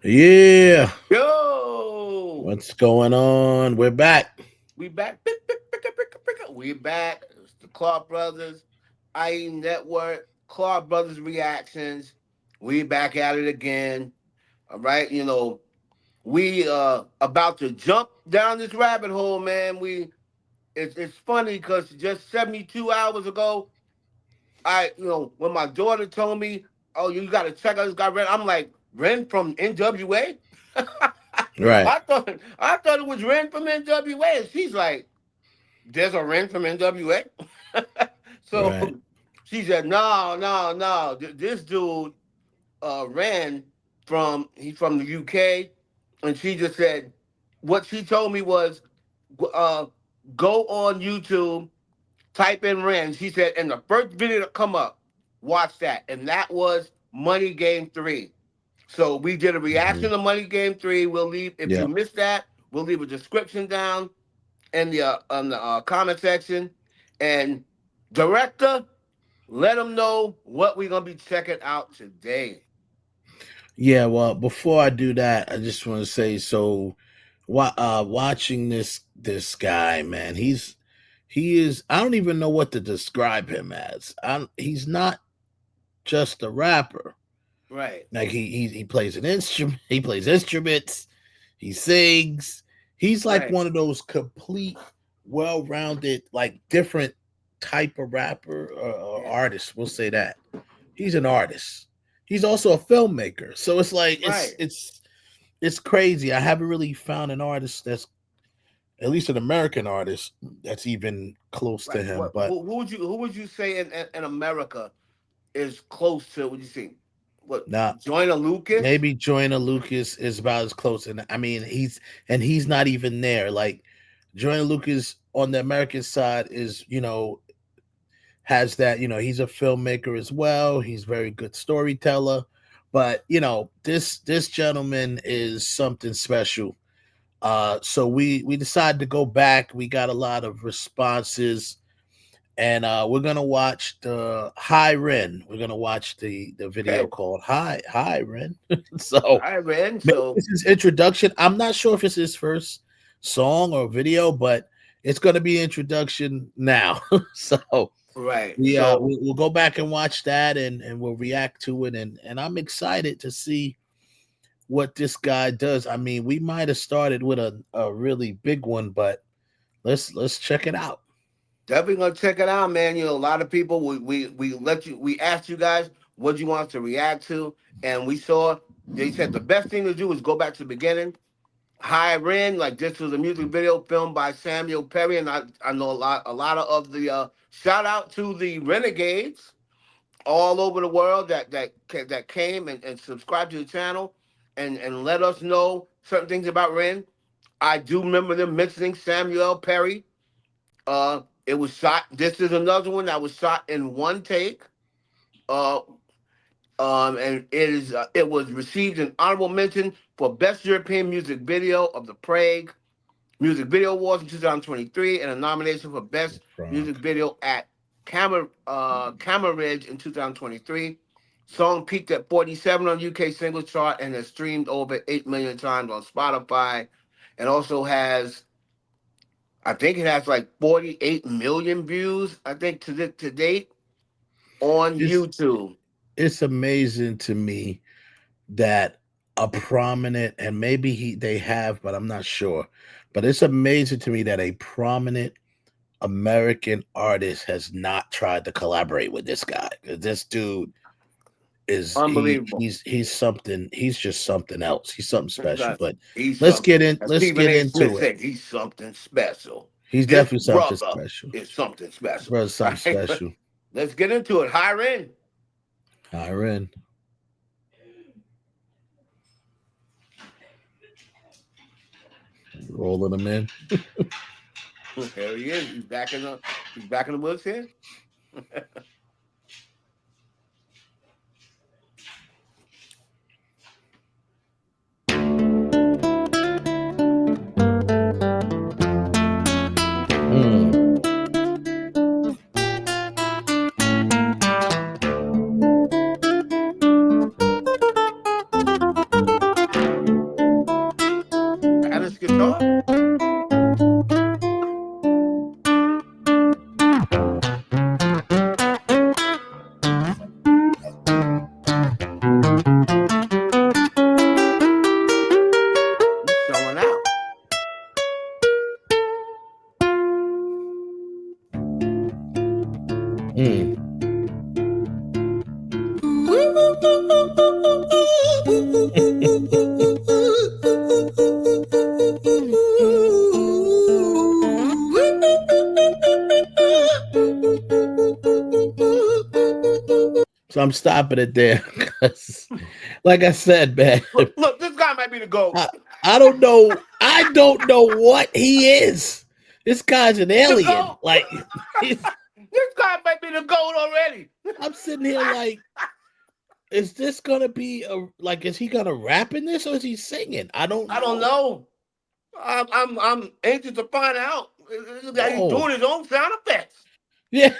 Yeah. Yo, What's going on? We're back. we back. We back. It's the Clark Brothers, IE Network, Clark Brothers Reactions. We back at it again. All right, we about to jump down this rabbit hole, man. It's funny because just 72 hours ago, when my daughter told me, "Oh, you got to check out this guy Ren," I'm like, "Ren from NWA." Right. I thought it was Ren from NWA, and she's like, "There's a Ren from NWA." Right. So she said, "No, no, no. This dude, Ren he's from the UK," and she just said, what she told me was, uh, "Go on YouTube, type in Ren." She said, "And the first video to come up, watch that," and that was Money Game 3. So we did a Hmm. reaction to Money Game 3. We'll leave, if you Yep. missed that, we'll leave a description down in the comment section. And director, let them know what we're gonna be checking out today. Yeah. Well, before I do that, I just want to say so. Watching this guy, man, he is. I don't even know what to describe him as. He's not just a rapper. Right, Like he plays an instrument. He plays instruments. He sings. He's like right, one of those complete, well-rounded, like different type of rapper or yeah, artist. We'll say that he's an artist. He's also a filmmaker. So it's like right, it's crazy. I haven't really found an artist that's at least an American artist that's even close to right. him. What But who would you say in America is close to what you think? What, not Joyner Lucas? maybe Joyner Lucas is about as close. And I mean he's not even there. Like Joyner Lucas on the American side is, has that, he's a filmmaker as well. He's very good storyteller. But this gentleman is something special. So we decided to go back. We got a lot of responses, and we're gonna watch the Hi Ren. We're gonna watch the video Okay, called Hi Ren. So I read. maybe So this is introduction. I'm not sure if it's his first song or video, but it's gonna be introduction now. So right, we so we'll go back and watch that, and we'll react to it, and I'm excited to see what this guy does. I mean, we might have started with a really big one, but let's check it out. definitely gonna check it out, man. A lot of people we asked you guys what you want us to react to, and we saw they said the best thing to do is go back to the beginning. Hi Ren, like this was a music video filmed by Samuel Perry, and I know a lot of the shout out to the Renegades all over the world that came and subscribed to the channel and let us know certain things about Ren. I do remember them mentioning Samuel Perry. It was shot. This is another one that was shot in one take. Uh, and it was received an honorable mention for Best European Music Video of the Prague Music Video Awards in 2023, and a nomination for Best Music Prague. Video at Camera Ridge in 2023. Song peaked at 47 on UK singles chart and has streamed over 8 million times on Spotify, and also has, I think it has like 48 million views, I think, to date on It's YouTube. it's amazing to me that a prominent, and maybe they have, but I'm not sure. But it's amazing to me that a prominent American artist has not tried to collaborate with this guy. 'Cause this dude is Unbelievable. he's something. He's just something else. He's something special. Because But he's something. As let's Stephen get A. Smith into it. said, he's something special. He's This definitely something brother special. is something special. Brother, All something right, special. let's get into it. Hi, Ren. Hi, Ren. Rolling them in. There he is. He's back in the woods here. Mm. Mm. So I'm stopping it there because, like I said, man, Look, this guy might be the GOAT. I, I don't know. I don't know what he is. This guy's an The alien. GOAT. Like, he's, This guy might be the GOAT already. I'm sitting here like, is this gonna be a like? Is he gonna rap in this or is he singing? I don't I don't know. know. I'm anxious to find out. He's Oh, doing his own sound effects. yeah.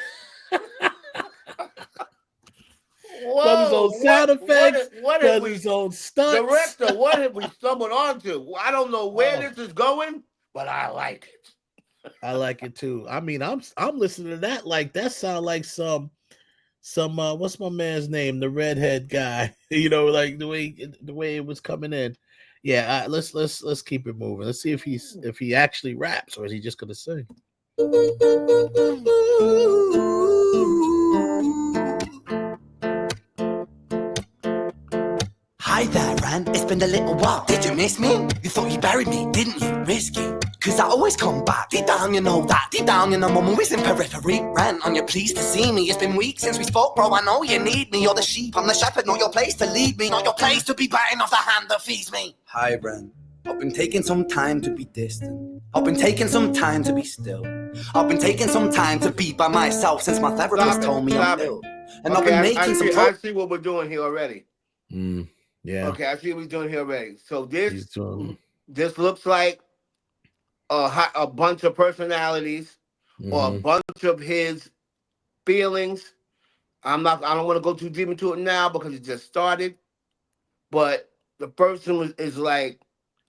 Does his own Whoa, sound effects. what have Does we, his own stunts. director? What have we stumbled onto? I don't know where Oh, this is going, but I like it. I like it too. I mean, I'm listening to that like that sound like some what's my man's name, the redhead guy. Like the way it was coming in. Yeah, let's keep it moving. Let's see if he actually raps or is he just gonna sing. Hi there, Ren. It's been a little while. Did you miss me? You thought you buried me, didn't you? Risky. Cause I always come back. Deep down, you know that. Deep down, you know I'm always in periphery. Ren, are you pleased to see me? It's been weeks since we spoke, bro. I know you need me. You're the sheep, I'm the shepherd. Not your place to lead me. Not your place to be biting off the hand that feeds me. Hi, Ren. I've been taking some time to be distant. I've been taking some time to be still. I've been taking some time to be by myself since my therapist Stop it! told me I'm Stop it! ill. And I've Okay, been I making some see. progress. I see what we're doing here already. Mm, yeah, Okay, I see what we're doing here already. So he's doing. this looks like a bunch of personalities or a Mm-hmm. bunch of his feelings. I don't want to go too deep into it now because it just started. But the person is like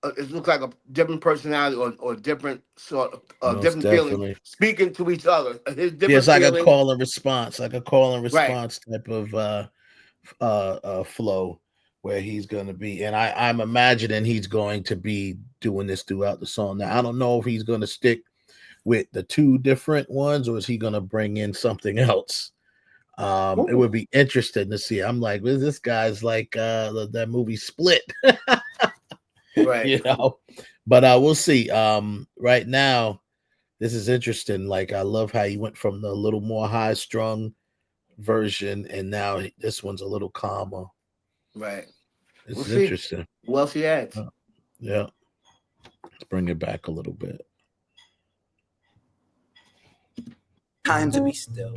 it looks like a different personality or different sort of Most different feelings definitely. speaking to each other. His Yeah, it's different like a feelings, call and response, right? type of flow where he's going to be, and I'm imagining he's going to be doing this throughout the song. Now I don't know if he's going to stick with the two different ones or is he going to bring in something else. It Ooh. would be interesting to see. I'm like, well, this guy's like that movie Split. Right. you know but we'll see. Right now this is interesting. Like, I love how he went from the little more high strung version and now this one's a little calmer. Right. This We'll is see. interesting. What else he adds? Uh, yeah, let's bring it back a little bit. Time to be still.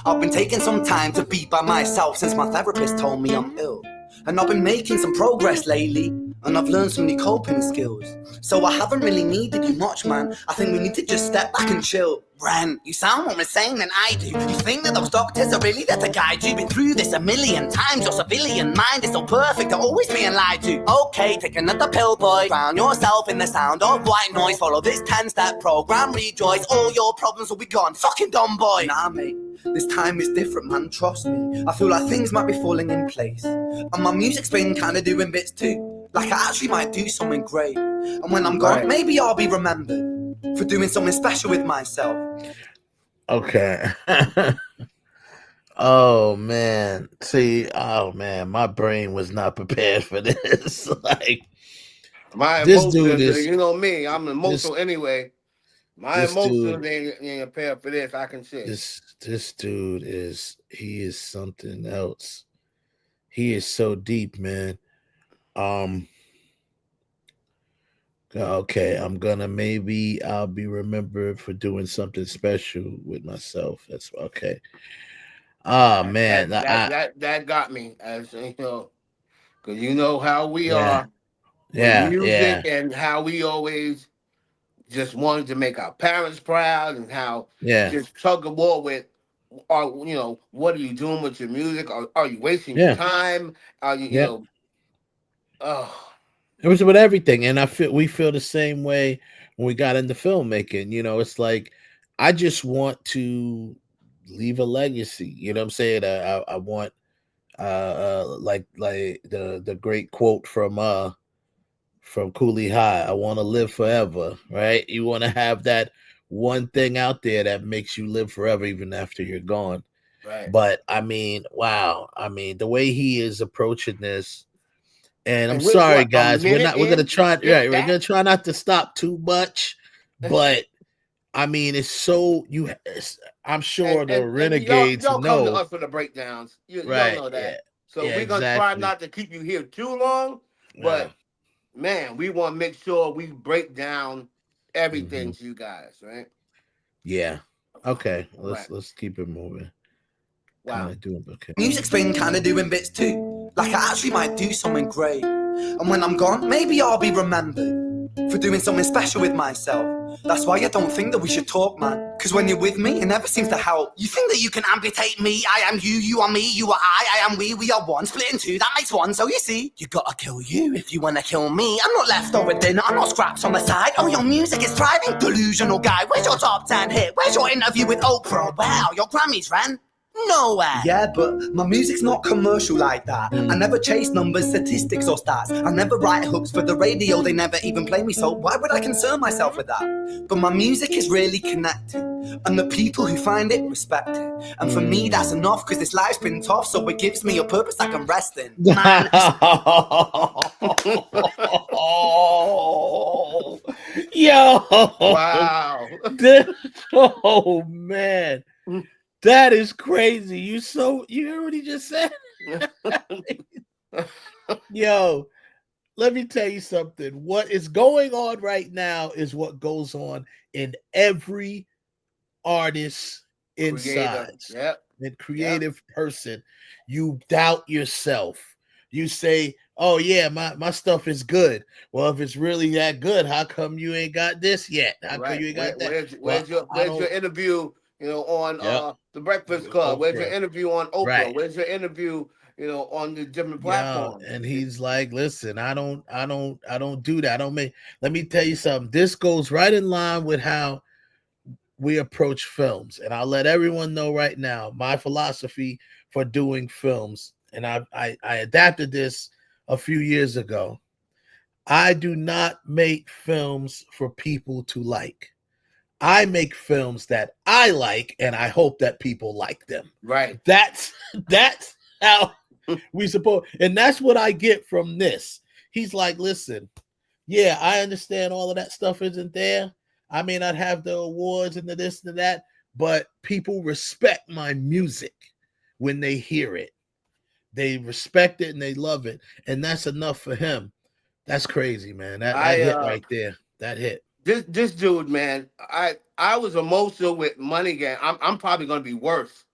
I've been taking some time to be by myself since my therapist told me I'm ill. And I've been making some progress lately, and I've learned some new coping skills. So I haven't really needed you much, man. I think we need to just step back and chill. Ren, you sound more insane than I do. You think that those doctors are really there to guide you? Been through this a million times. Your civilian mind is so perfect, they're always being lied to. Okay, take another pill, boy. Drown yourself in the sound of white noise. Follow this 10-step program, rejoice. All your problems will be gone. Fucking dumb boy. Nah, mate. This time is different, man, trust me. I feel like things might be falling in place. And my music's been kinda doing bits too. Like I actually might do something great. And when I'm gone, Right. maybe I'll be remembered for doing something special with myself. Okay. Oh man. See, oh man, my brain was not prepared for this. Like, My this dude emotions, is you know me, I'm this emotional anyway. My this dude emotions ain't prepared for this. I can see. this dude is he is something else. He is so deep, man. Um okay, I'm gonna maybe I'll be remembered for doing something special with myself. That's okay. Ah man. That got me, as you know, because you know how we Yeah. are with Yeah, yeah, music and how we always just wanted to make our parents proud and how yeah, just tug of war with are what are you doing with your music? Are you wasting your yeah, time? Are you yeah. oh It was with everything, and we feel the same way when we got into filmmaking. It's like I just want to leave a legacy. You know what I'm saying? I want like the great quote from Cooley High. I want to live forever. Right? You want to have that one thing out there that makes you live forever, even after you're gone. Right. But I mean, wow. I mean, the way he is approaching this, and I'm And we're sorry, what, a guys, minute we're gonna in, try, if right? We're that. gonna try not to stop too much, but I mean, it's so I'm sure the And y'all renegades y'all come to know, us for the breakdowns. Y'all right? know Yeah, that. So yeah, we're gonna try exactly. not to keep you here too long, Yeah, but man, we want to make sure we break down hmm everything to you guys, right? yeah. Okay, Right. let's keep it moving. Kind Wow. of doing okay. Music's been kinda doing bits too. Like I actually might do something great. And when I'm gone, maybe I'll be remembered for doing something special with myself. That's why I don't think that we should talk, man. Cause when you're with me, it never seems to help. You think that you can amputate me? I am you, you are me, you are I am we are one. Split in two, that makes one. So you see, you gotta kill you if you wanna kill me. I'm not leftover dinner, I'm not scraps on the side. Oh, your music is thriving, delusional guy. Where's your top 10 hit? Where's your interview with Oprah? Wow, your Grammys, Ren. Nowhere. Yeah, but my music's not commercial like that. I never chase numbers, statistics, or stats. I never write hooks for the radio, they never even play me, so why would I concern myself with that? But my music is really connected, and the people who find it respect it. And for me, that's enough, cause this life's been tough, so it gives me a purpose I can rest in. Man, Oh, yo, Wow. this, oh man, that is crazy. You hear what he just said? Yo, let me tell you something. What is going on right now is what goes on in every artist Creator. inside Yep. and Yep. creative person. You doubt yourself. You say, "Oh yeah, my stuff is good." Well, if it's really that good, how come you ain't got this yet? How come Right. you ain't got that? Well, I Where's your don't. interview, on Yep. the Breakfast With Club? Where's your Oprah. interview on Oprah? Right. Where's your interview, on the different Yeah, platforms? and he's like, "Listen, I don't do that. I don't make. Let me tell you something. This goes right in line with how we approach films, and I'll let everyone know right now my philosophy for doing films. And I adapted this a few years ago. I do not make films for people to like. I make films that I like, and I hope that people like them. Right. That's that's how we suppose, and that's what I get from this. He's like, listen, yeah, I understand all of that stuff isn't there. I may not have the awards and the this and the that, but people respect my music when they hear it. They respect it and they love it, and that's enough for him. That's crazy, man. That I hit right there. That hit. This dude, man, I was emotional with Money Gang. I'm probably gonna be worse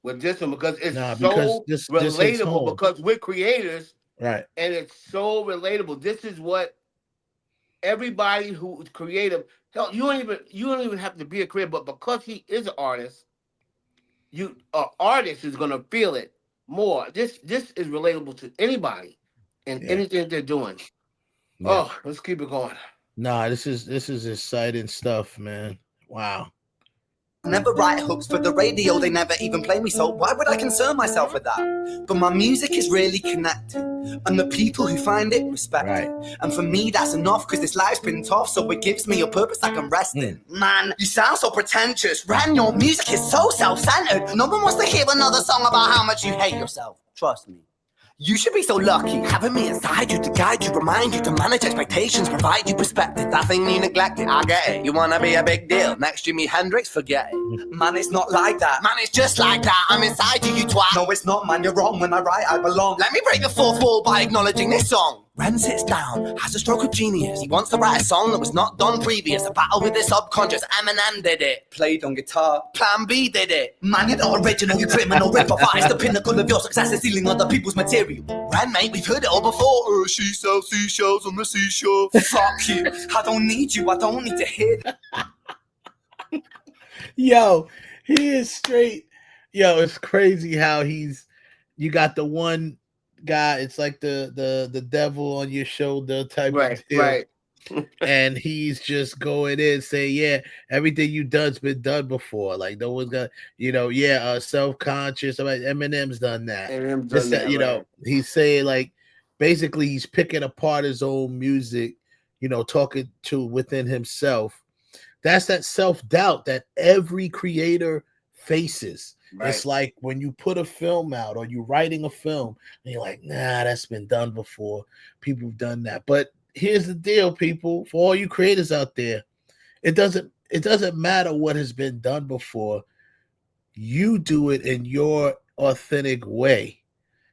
with this one because it's Nah, because so this hits relatable home. because we're creators Right. and it's so relatable. This is what everybody who's creative. Hell, you don't even have to be a creator, but because he is an artist, you an artist is gonna feel it more. This is relatable to anybody and Yeah. anything they're doing. Yeah. Oh, let's keep it going. Nah, this is exciting stuff, man. Wow. never write hooks for the radio, they never even play me, so why would I concern myself with that? But my music is really connected, and the people who find it respect Right. it. And for me, that's enough, cause this life's been tough, so it gives me a purpose I can rest in. Man, you sound so pretentious. Ren, your music is so self-centered. No one wants to hear another song about how much you hate yourself. Trust me. You should be so lucky, having me inside you to guide you, remind you to manage expectations, provide you perspective. That thing you neglected, I get it. You wanna be a big deal, next Jimi Hendrix, forget it. Man, it's not like that. Man, it's just like that. I'm inside you, you twat. No, it's not, man, you're wrong. When I write, I belong. Let me break the fourth wall by acknowledging this song. Ren sits down, has a stroke of genius. He wants to write a song that was not done previous. A battle with the subconscious. Eminem did it. Played on guitar. Plan B did it. Man, you're not original, you criminal rip-off artist. The pinnacle of your success is stealing other people's material. Ren, mate, we've heard it all before. She sells seashells on the seashore. Fuck you. I don't need you. I don't need to hear that. Yo, he is straight. Yo, it's crazy how you got the one guy, it's like the devil on your shoulder type of Right, deal. right. And he's just going in saying, yeah, everything you done's been done before. Like no one's got, self-conscious. Like Eminem's done that. And him This done that, that, right. he's saying like basically he's picking apart his own music, talking to within himself. That's that self-doubt that every creator faces. Right. It's like when you put a film out or you're writing a film and you're like, nah, that's been done before. People have done that. But here's the deal, people, for all you creators out there, it doesn't matter what has been done before. You do it in your authentic way.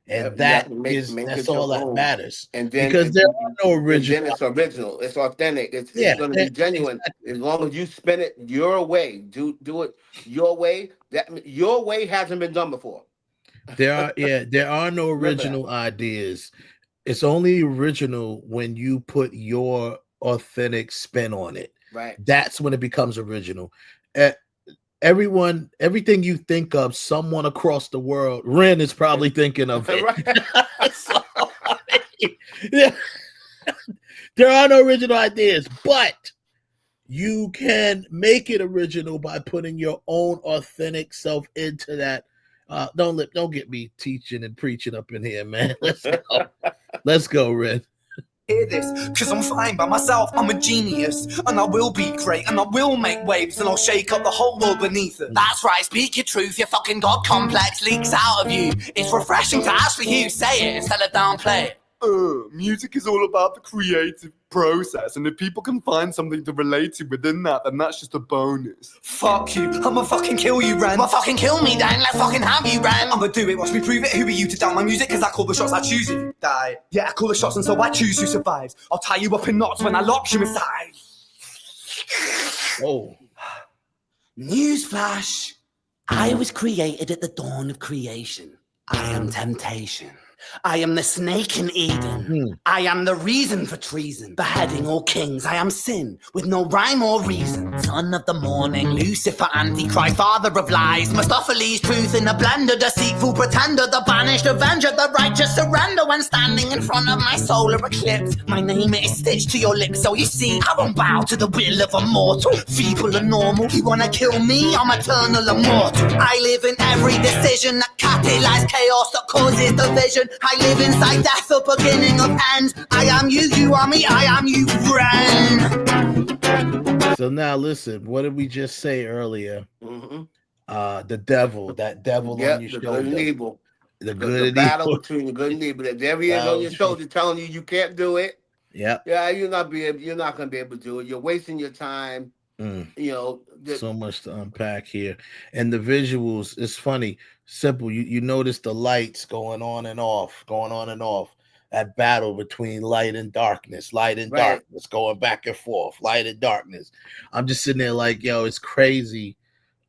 Yeah, And you have to make that's it your all that own, matters. and then Because there are no original. it's original, it's authentic, it's Yeah, going to be genuine. exactly. As long as you spin it your way, do it your way. That your way hasn't been done before. There are no Remember that. original ideas. It's only original when you put your authentic spin on it. Right. That's when it becomes original. E- everything you think of, someone across the world, Ren is probably thinking of it. Right. So, yeah, there are no original ideas, but you can make it original by putting your own authentic self into that. Don't get me teaching and preaching up in here, man. Let's go, Ren. Hear this, cause I'm fine by myself, I'm a genius, and I will be great, and I will make waves, and I'll shake up the whole world beneath it. That's right, speak your truth, your fucking god complex leaks out of you. It's refreshing to actually hear you say it instead of downplay it. Music is all about the creative process, and if people can find something to relate to within that, then that's just a bonus. Fuck you, I'ma fucking kill you, Ren. Well, fucking kill me then, let's fucking have you, Ren. I'ma do it, watch me prove it. Who are you to down my music? Cause I call the shots, I choose you. Die. Yeah, I call the shots, and so I choose who survives. I'll tie you up in knots when I lock you inside. Oh, Newsflash. I was created at the dawn of creation. I am temptation. I am the snake in Eden. I am the reason for treason, beheading all kings. I am sin, with no rhyme or reason. Son of the morning, Lucifer, Antichrist, father of lies. Mustopheles, truth in a blender, deceitful pretender, the banished avenger, the righteous surrender. When standing in front of my solar eclipse, my name is stitched to your lips. So you see, I won't bow to the will of a mortal. Feeble and normal, you wanna kill me? I'm eternal immortal. I live in every decision that catalyzes chaos, that causes division. I live inside death, the beginning of ends. I am you, you are me, I am you, Ren. so now listen. What did we just say earlier? Mm-hmm. The devil, that devil on your Yep, the good and shoulder, evil. the The good and battle evil. between the good and evil. The devil is on your shoulder telling you can't do it. Yep. Yeah, you're not gonna be able to do it. You're wasting your time. Mm. You know, So much to unpack here, and the visuals. It's funny, simple. You notice the lights going on and off, going on and off. That battle between light and right. darkness, going back and forth, light and darkness. I'm just sitting there like, yo, it's crazy.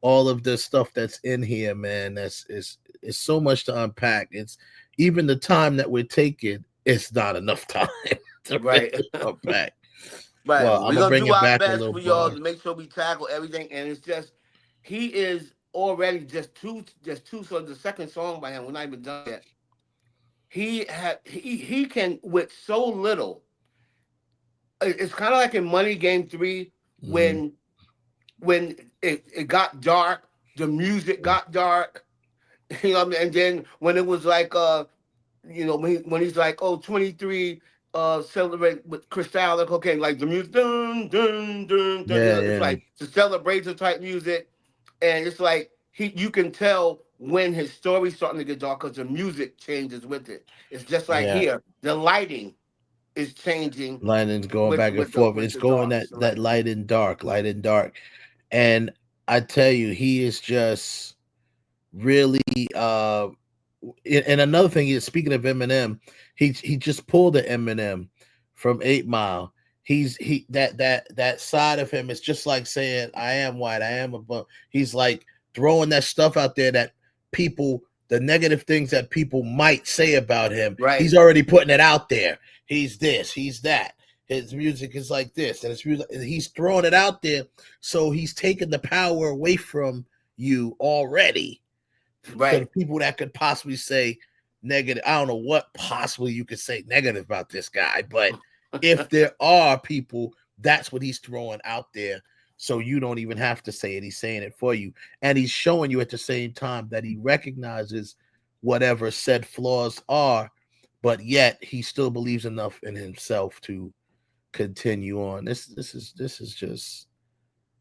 All of the stuff that's in here, man. That's it's so much to unpack. It's even the time that we're taking. It's not enough time to Right. really unpack. Right. Well, I'm We're gonna gonna bring do it our back a best little for y'all more. to make sure we tackle everything. And it's just he is already just two so the second song by him, we're not even done yet. He can with so little. It's kind of like in Money Game 3 Mhm. when it got dark, the music got dark, you know what I mean? And then when it was like when he's like, oh, 23 celebrate with Cristal, okay, like the music dun dun dun dun, Yeah, it's yeah, like the celebration type music, and it's like you can tell when his story's starting to get dark because the music changes with it. It's just like yeah. here, the lighting is changing Lightning's going with back and forth. with It's the going dark. that light and dark. And I tell you, he is just really and another thing is, speaking of Eminem, he just pulled the Eminem from 8 Mile. He that side of him is just like saying, I am white, I am above. He's like throwing that stuff out there that people, the negative things that people might say about him, Right, he's already putting it out there. He's this, he's that. His music is like this, and he's throwing it out there. So he's taking the power away from you already, for the right, people that could possibly say negative. I don't know what possibly you could say negative about this guy, but if there are people, that's what he's throwing out there. So you don't even have to say it. He's saying it for you. And he's showing you at the same time that he recognizes whatever said flaws are, but yet he still believes enough in himself to continue on. This is just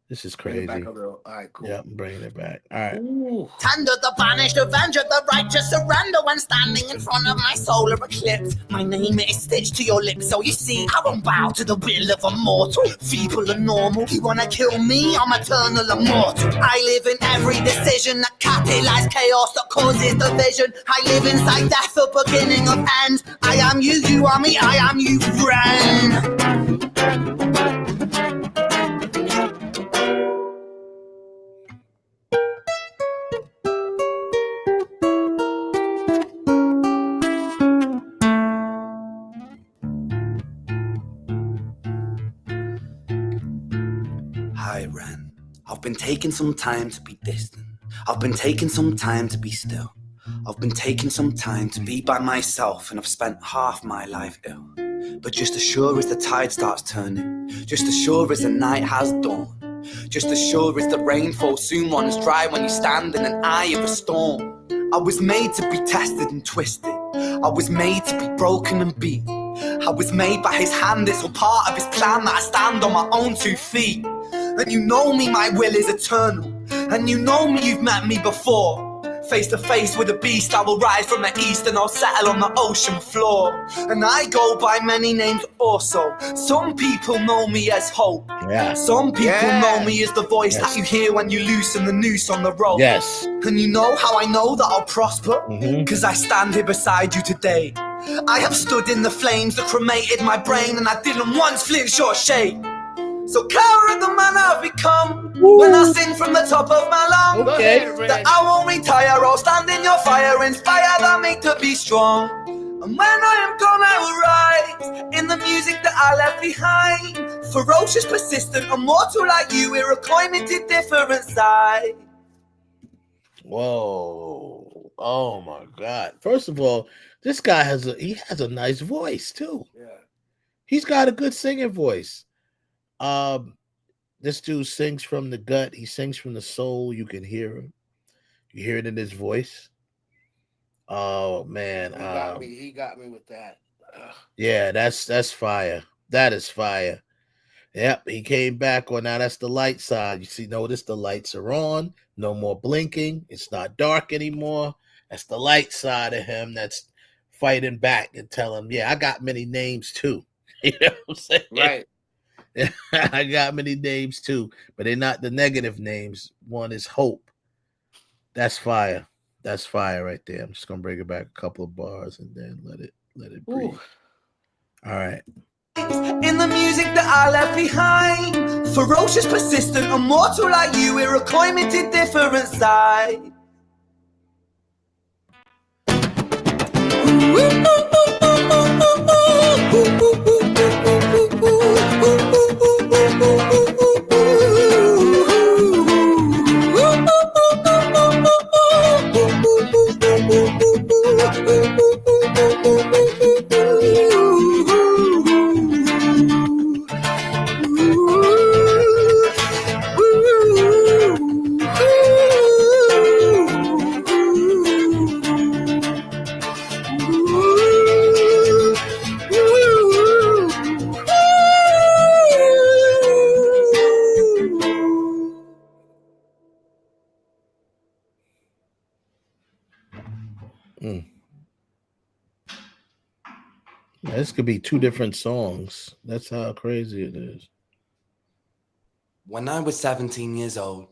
This is Bring it back crazy. a little. All right, cool. Yep, I'm bringing it back. All right. Ooh. Tender the banished, avenger the righteous, surrender when standing in front of my solar eclipse. My name is stitched to your lips, so you see, I won't bow to the will of a mortal. Feeble and normal, you wanna kill me? I'm eternal immortal. I live in every decision that catalyzes chaos, that causes division. I live inside death, the beginning of ends. I am you, you are me, I am you, Ren. Hi Ren. I've been taking some time to be distant. I've been taking some time to be still. I've been taking some time to be by myself, and I've spent half my life ill. But just as sure as the tide starts turning, just as sure as the night has dawned, just as sure as the rainfall soon runs dry when you stand in an eye of a storm. I was made to be tested and twisted. I was made to be broken and beat. I was made by his hand, it's all part of his plan that I stand on my own 2 feet. And you know me, my will is eternal. And you know me, you've met me before. Face to face with a beast, I will rise from the east and I'll settle on the ocean floor. And I go by many names also. Some people know me as Hope. Yeah. Some people know me as the voice Yes. that you hear when you loosen the noose on the rope. Yes. And you know how I know that I'll prosper? Mhm. Cause I stand here beside you today. I have stood in the flames that cremated my brain, and I didn't once flinch or shake. So carry the man I've become. When I sing from the top of my lungs, Go Okay. ahead, Ren. that I won't retire, I'll stand in your fire, inspired I make to be strong. And when I am gone, I will rise in the music that I left behind. Ferocious, persistent, immortal like you, we're a coin into different sides. Whoa. Oh my God. First of all, this guy has a nice voice too. Yeah. He's got a good singing voice. This dude sings from the gut. He sings from the soul. You can hear him. You hear it in his voice. Oh man. He got me with that. Ugh. Yeah, that's fire. That is fire. Yep, he came back on now. That's the light side. You see, notice the lights are on. No more blinking. It's not dark anymore. That's the light side of him that's fighting back and telling him, yeah, I got many names too. You know what I'm saying? Right. I got many names too, but they're not the negative names. One is hope. That's fire. That's fire right there. I'm just gonna bring it back a couple of bars and then let it breathe. Ooh. All right. In the music that I left behind, ferocious, persistent, immortal like you, we're a coin into different sides. Mm. Yeah, this could be two different songs. That's how crazy it is. When I was 17 years old,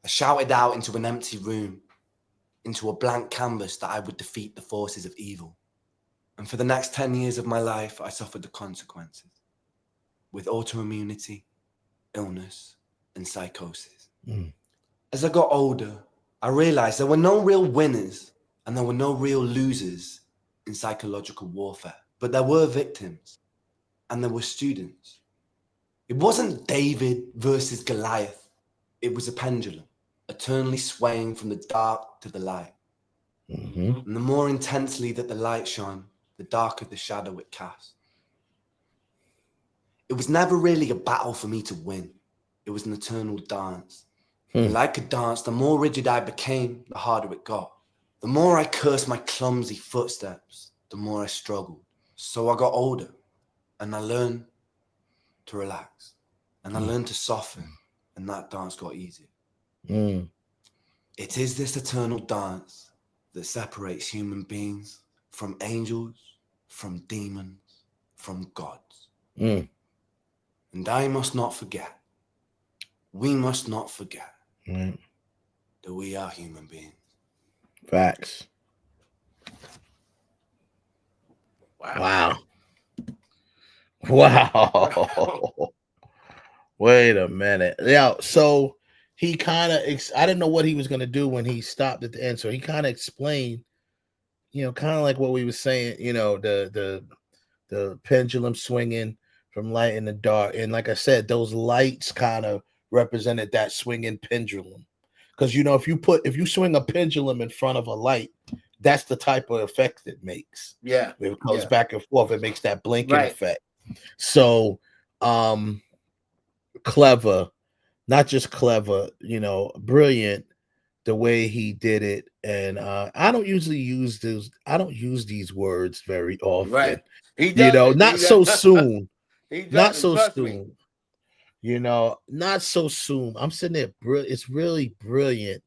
I shouted out into an empty room, into a blank canvas, that I would defeat the forces of evil. And for the next 10 years of my life, I suffered the consequences, with autoimmunity, illness, and psychosis. Mm. As I got older, I realized there were no real winners and there were no real losers in psychological warfare, but there were victims and there were students. It wasn't David versus Goliath. It was a pendulum, eternally swaying from the dark to the light. Mm-hmm. And the more intensely that the light shone, the darker the shadow it cast. It was never really a battle for me to win. It was an eternal dance. And like a dance, the more rigid I became, the harder it got. The more I cursed my clumsy footsteps, the more I struggled. So I got older, and I learned to relax, and I learned to soften, and that dance got easier. Mm. It is this eternal dance that separates human beings from angels, from demons, from gods. Mm. And I must not forget, we must not forget Mm. that we are human beings. Facts. Wow. Wow. Wow. Wait a minute. Yeah. So he kind of, I didn't know what he was going to do when he stopped at the end. So he kind of explained, kind of like what we were saying, the pendulum swinging from light in the dark. And like I said, those lights kind of represented that swinging pendulum. Because if you swing a pendulum in front of a light, that's the type of effect it makes. Yeah. It goes Yeah. back and forth. It makes that blinking Right. effect. So clever, not just clever, brilliant the way he did it. And I don't usually I don't use these words very often, Right. He doesn't. not He so does. soon. He Not doesn't. so Trust me. soon. Not so soon. I'm sitting there, it's really brilliant.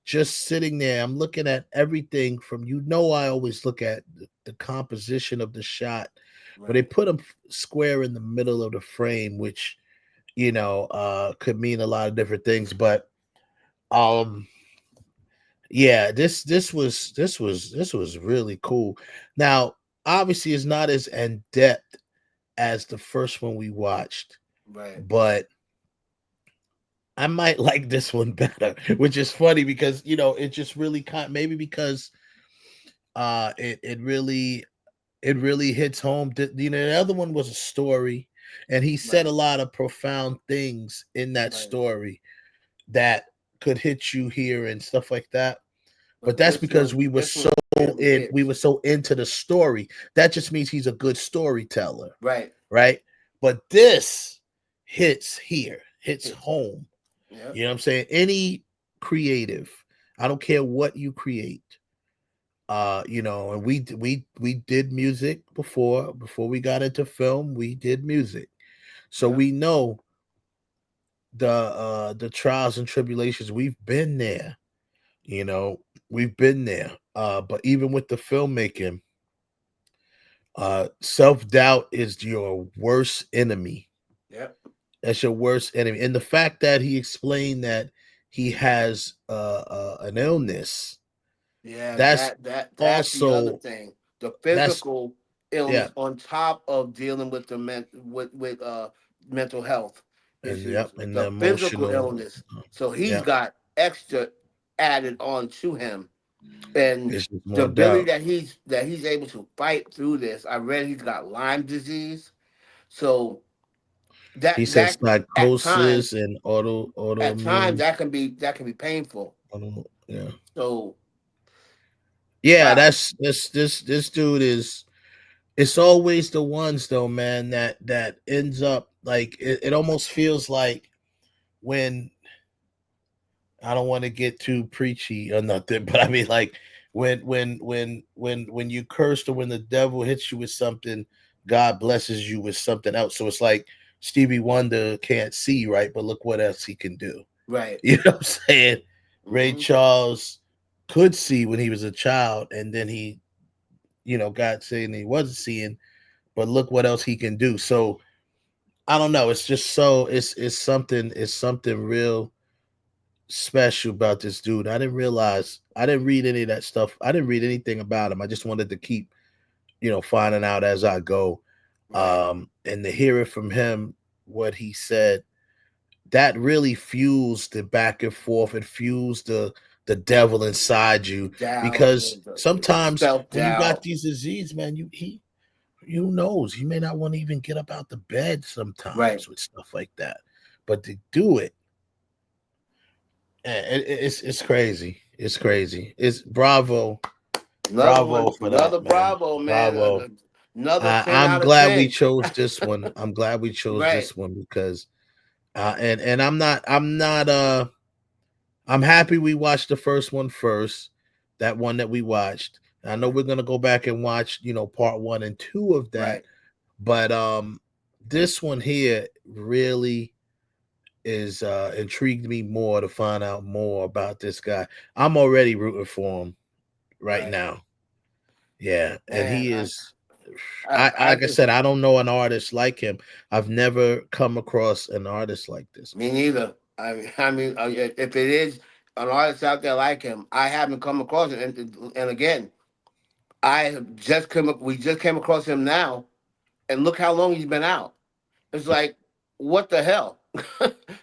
Just sitting there, I'm looking at everything from, I always look at the composition of the shot, but they Right. put him square in the middle of the frame, which could mean a lot of different things. But um, yeah, this was really cool. Now, obviously, it's not as in depth as the first one we watched, Right. but I might like this one better, which is funny because it just really maybe because it really hits home. The other one was a story, and he said a Right. lot of profound things in that Right. story that could hit you here and stuff like that. But But that's because this one really we hits. were so into the story. That just means he's a good storyteller, Right. right? But this hits Hits. home. Yeah. You know what I'm saying? Any creative, I don't care what you create. And we did music before we got into film, we did music. So Yeah. we know the trials and tribulations. We've been there, you know, we've been there. But even with the filmmaking, self-doubt is your worst enemy. Yep. That's your worst enemy. And the fact that he explained that he has an illness, Yeah, that's that's the other also thing. The that's physical yeah, illness on top of dealing with the mental health and issues. yep, and the The physical emotional, illness. So he's yeah, got extra added on to him. And it's just the more ability doubt. that he's able to fight through this. I read he's got Lyme disease. So He that said that at psychosis times and at times autoimmune. that can be painful. Yeah, So yeah. wow. That's this dude is. It's always the ones though, man. That ends up like it almost feels like when I don't want to get too preachy or nothing, but I mean like when you cursed or when the devil hits you with something, God blesses you with something else. So it's like Stevie Wonder can't see, right? But look what else he can do. Right. You know what I'm saying? Ray Hmm. Charles could see when he was a child, and then he, got saying he wasn't seeing, but look what else he can do. So I don't know. It's just so it's something real special about this dude. I didn't read any of that stuff. I didn't read anything about him. I just wanted to keep, finding out as I go. Right. And to hear it from him, what he said, that really fuels the back and forth. It fuels the devil inside you Doubt, because the sometimes self when you got doubt. these disease, man, who knows? You may not want to even get up out the bed Right. sometimes with stuff like that. But to do it, it's crazy. It's crazy. It's Another one, bravo for another that, man. bravo, man. Bravo. Another 10 I'm out of glad we 10. chose this one. I'm glad we chose Right. this one because and I'm happy we watched the first one first, that one that we watched. I know Right. we're gonna go back and watch, part 1 and 2 of that, Right. but this one here really is intrigued me more to find out more about this guy. I'm already rooting for him right Right, now. Yeah, and man. he is. I I Like I just said, I don't know an artist like him. I've never come across an artist like this me before. neither. I mean, if it is an artist out there like him, I haven't come across it. And again, I have just come. We just came across him now, and look how long he's been out. It's like, what the hell?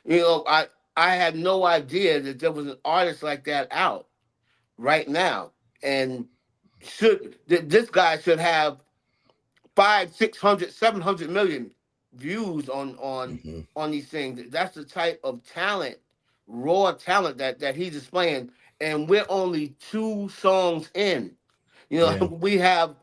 you know, I had no idea that there was an artist like that out right now, and this guy should have five, 600, 700 million views Hmm. on these things. That's the type of talent, raw talent that he's displaying, and we're only 2 songs in. You know, Yeah. we have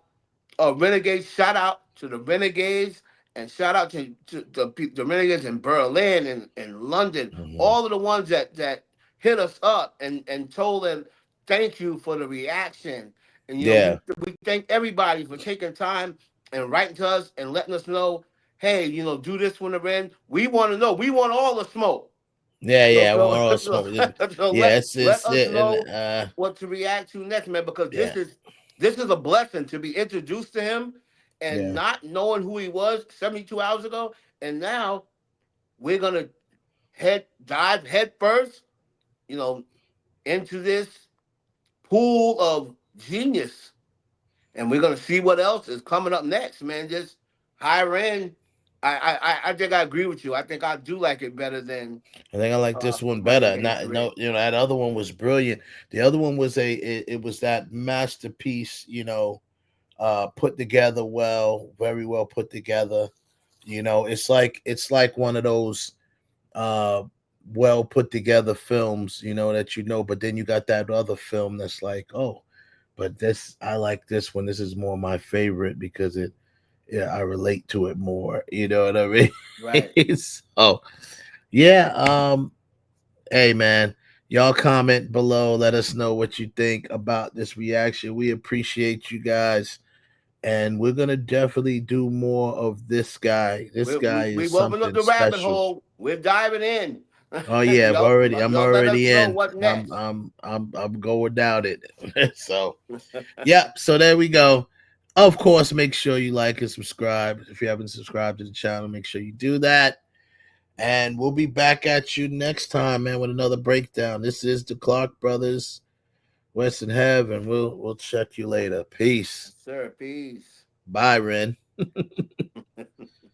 Renegade. Shout out to the Renegades, and shout out to the Renegades in Berlin and London. Hmm. All of the ones that hit us up and told them thank you for the reaction. And you know, Yeah. we thank everybody for taking time and writing to us and letting us know, hey, you know, do this when the Ren. We want to know. We want all the smoke. Yeah. So Yeah. Well, so all so, smoke. so Yeah. let It's us it, and know what to react to next, man, because yeah. this is a blessing to be introduced to him and Yeah. not knowing who he was 72 hours ago. And now we're gonna dive head first, you know, into this pool of genius. And we're gonna see what else is coming up next, man. Just Hi Ren. I think I agree with you. I think I do like it better than I think I like this one better. Renegade Not no, 3. that other one was brilliant. The other one was it was that masterpiece. Put together well, very well put together. It's like one of those uh well put together films. That but then you got that other film that's like, oh, but this I like this one. This is more my favorite because yeah, I relate to it more. You know what I Right. mean? So yeah, hey man, y'all comment below. Let us know what you think about this reaction. We appreciate you guys, and we're gonna definitely do more of this guy. This guy is We've opened up something the rabbit special. hole. We're diving in. Oh yeah, I'm Y'all let us already know in. what next. I'm going down it. So yep. So there we go. Of course, make sure you like and subscribe. If you haven't subscribed to the channel, make sure you do that. And we'll be back at you next time, man, with another breakdown. This is the Clark Brothers, Western Heaven. We'll check you later. Peace. Sir, peace. Bye, Ren.